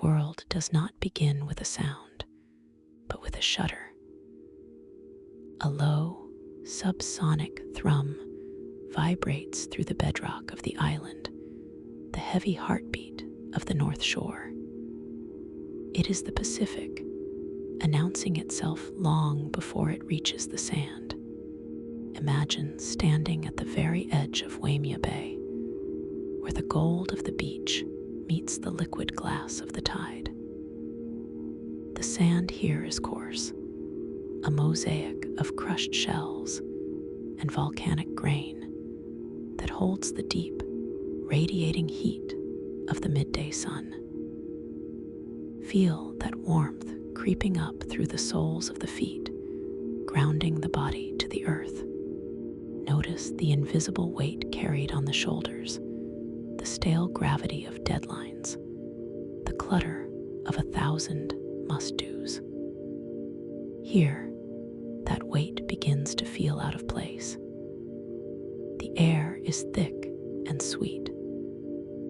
world does not begin with a sound, but with a shudder. A low, subsonic thrum vibrates through the bedrock of the island, the heavy heartbeat of the North Shore. It is the Pacific, announcing itself long before it reaches the sand. Imagine standing at the very edge of Waimea Bay, where the gold of the beach meets the liquid glass of the tide. The sand here is coarse, a mosaic of crushed shells and volcanic grain that holds the deep, radiating heat of the midday sun. Feel that warmth creeping up through the soles of the feet, grounding the body to the earth. Notice the invisible weight carried on the shoulders, the stale gravity of deadlines, the clutter of 1,000 must-dos. Here, that weight begins to feel out of place. The air is thick and sweet,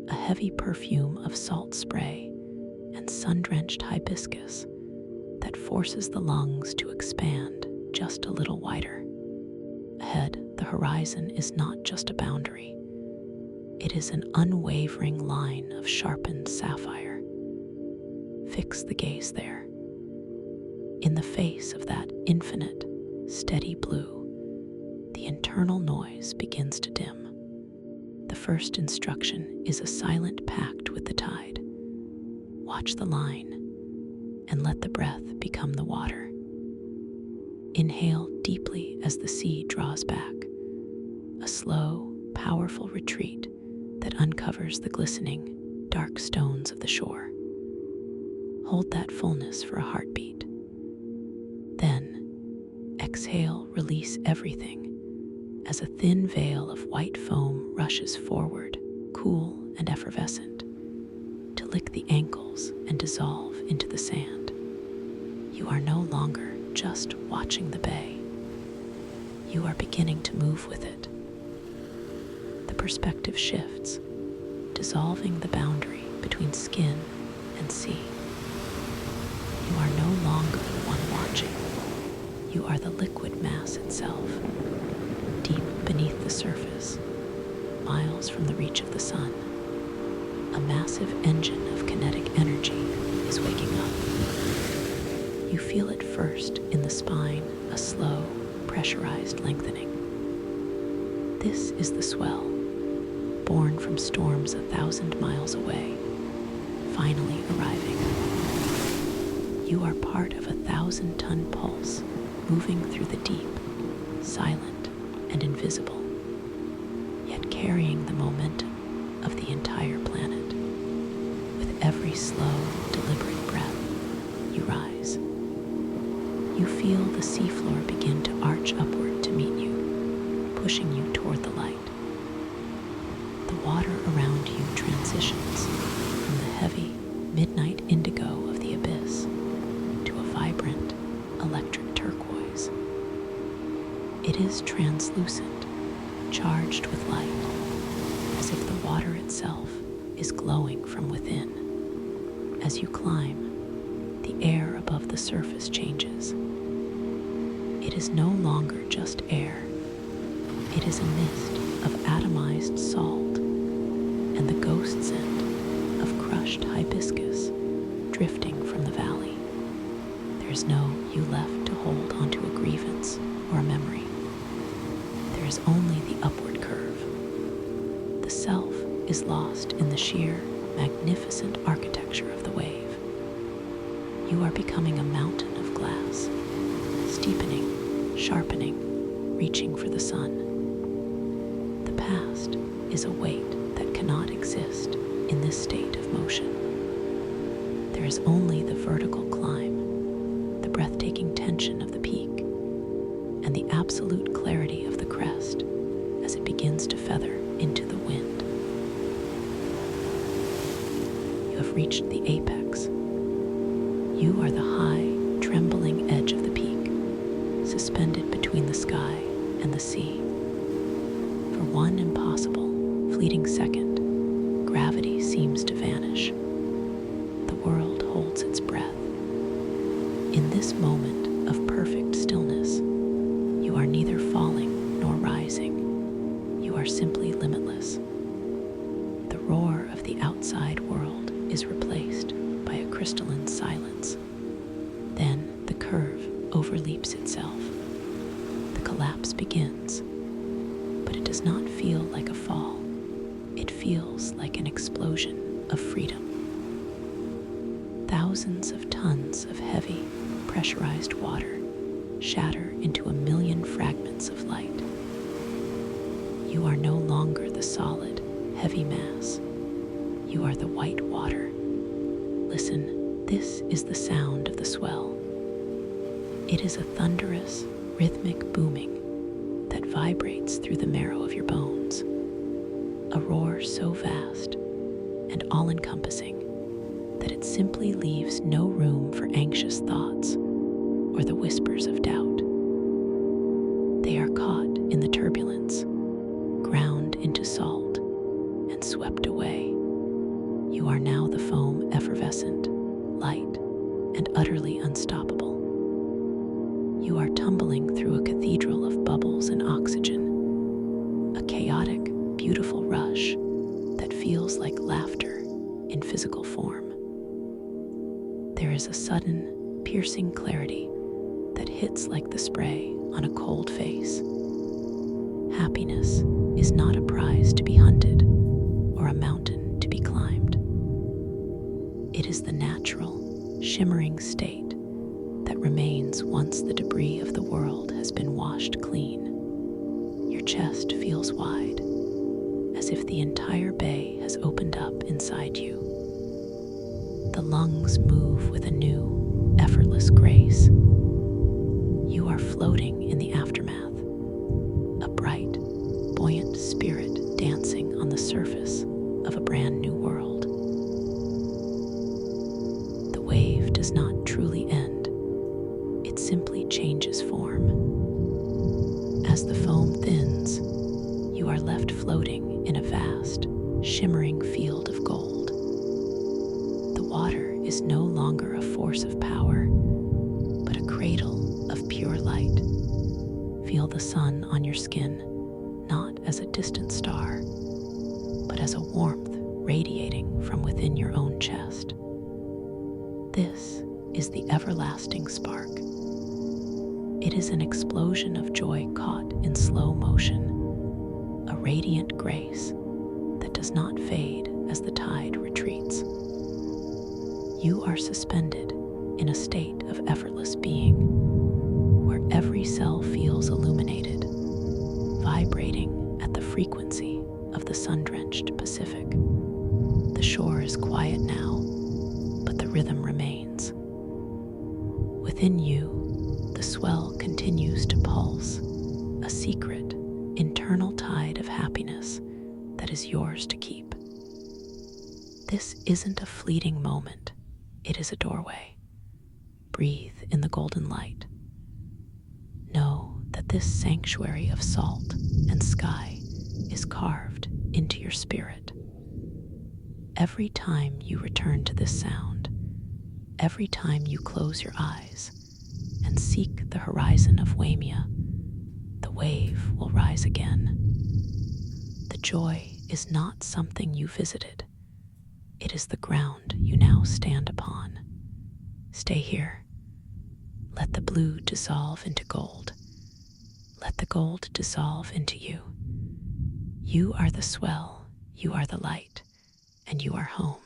a heavy perfume of salt spray and sun-drenched hibiscus that forces the lungs to expand just a little wider. Ahead, the horizon is not just a boundary. It is an unwavering line of sharpened sapphire. Fix the gaze there. In the face of that infinite, steady blue, the internal noise begins to dim. The first instruction is a silent pact with the tide. Watch the line and let the breath become the water. Inhale deeply as the sea draws back, a slow, powerful retreat that uncovers the glistening, dark stones of the shore. Hold that fullness for a heartbeat. Then, exhale, release everything as a thin veil of white foam rushes forward, cool and effervescent, to lick the ankles and dissolve into the sand. You are no longer just watching the bay. You are beginning to move with it. The perspective shifts, dissolving the boundary between skin and sea. You are no longer the one watching. You are the liquid mass itself, deep beneath the surface, miles from the reach of the sun. A massive engine of kinetic energy is waking up. You feel it first in the spine, a slow, pressurized lengthening. This is the swell, born from storms 1,000 miles away, finally arriving. You are part of a 1,000-ton pulse moving through the deep, silent and invisible, yet carrying the momentum of the entire planet. With every slow, deliberate breath, you rise. You feel the seafloor begin to arch upward to meet you, pushing you toward the light. The water around you transitions from the heavy, midnight indigo of the abyss to a vibrant, electric turquoise. It is translucent, charged with light, as if the water itself is glowing from within. As you climb, the air above the surface changes. It is no longer just air. It is a mist of atomized salt and the ghost scent of crushed hibiscus drifting from the valley. There is no you left to hold onto a grievance or a memory. There is only the upward curve. The self is lost in the sheer, magnificent architecture of the wave. You are becoming a mountain of glass, steepening, sharpening, reaching for the sun. The past is a weight that cannot exist in this state of motion. There is only the vertical climb, the breathtaking tension of the peak, and the absolute clarity of the crest as it begins to feather into the wind. You have reached the apex. You are the high, trembling edge of the peak, suspended between the sky and the sea. For one impossible, fleeting second, gravity seems to vanish. The world replaced by a crystalline silence. Then the curve overleaps itself. The collapse begins, but it does not feel like a fall. It feels like an explosion of freedom. Thousands of tons of heavy, pressurized water shatter into a million fragments of light. You are no longer the solid, heavy mass. You are the white water. Listen, this is the sound of the swell. It is a thunderous, rhythmic booming that vibrates through the marrow of your bones. A roar so vast and all-encompassing that it simply leaves no room for anxious thoughts or the whispers of doubt. They are caught in the turbulence, ground into salt, and swept away. You are now the foam, effervescent, light, and utterly unstoppable. You are tumbling through a cathedral of bubbles and oxygen, a chaotic, beautiful rush that feels like laughter in physical form. There is a sudden, piercing clarity that hits like the spray on a cold face. Happiness is not a prize to be hunted or a mountain to be climbed. It is the natural, shimmering state that remains once the debris of the world has been washed clean. Your chest feels wide, as if the entire bay has opened up inside you. The lungs move with a new, effortless grace. You are floating in the aftermath, a bright, buoyant spirit dancing on the surface of a brand new world. The wave does not truly end. It simply changes form. As the foam thins, you are left floating in a vast, shimmering field of gold. The water is no longer a force of power, but a cradle of pure light. Feel the sun on your skin, not as a distant star, but as a warmth radiating from within your own chest. This is the everlasting spark. It is an explosion of joy caught in slow motion, a radiant grace that does not fade as the tide retreats. You are suspended in a state of effortless being, where every cell feels illuminated, vibrating at the frequency of the sun-drenched Pacific. The shore is quiet now, but the rhythm remains. Within you, the swell continues to pulse, a secret, internal tide of happiness that is yours to keep. This isn't a fleeting moment, it is a doorway. Breathe in the golden light. Know that this sanctuary of salt and sky is carved into your spirit. Every time you return to this sound, every time you close your eyes and seek the horizon of Waimea, the wave will rise again. The joy is not something you visited. It is the ground you now stand upon. Stay here. Let the blue dissolve into gold. Let the gold dissolve into you. You are the swell, you are the light, and you are home.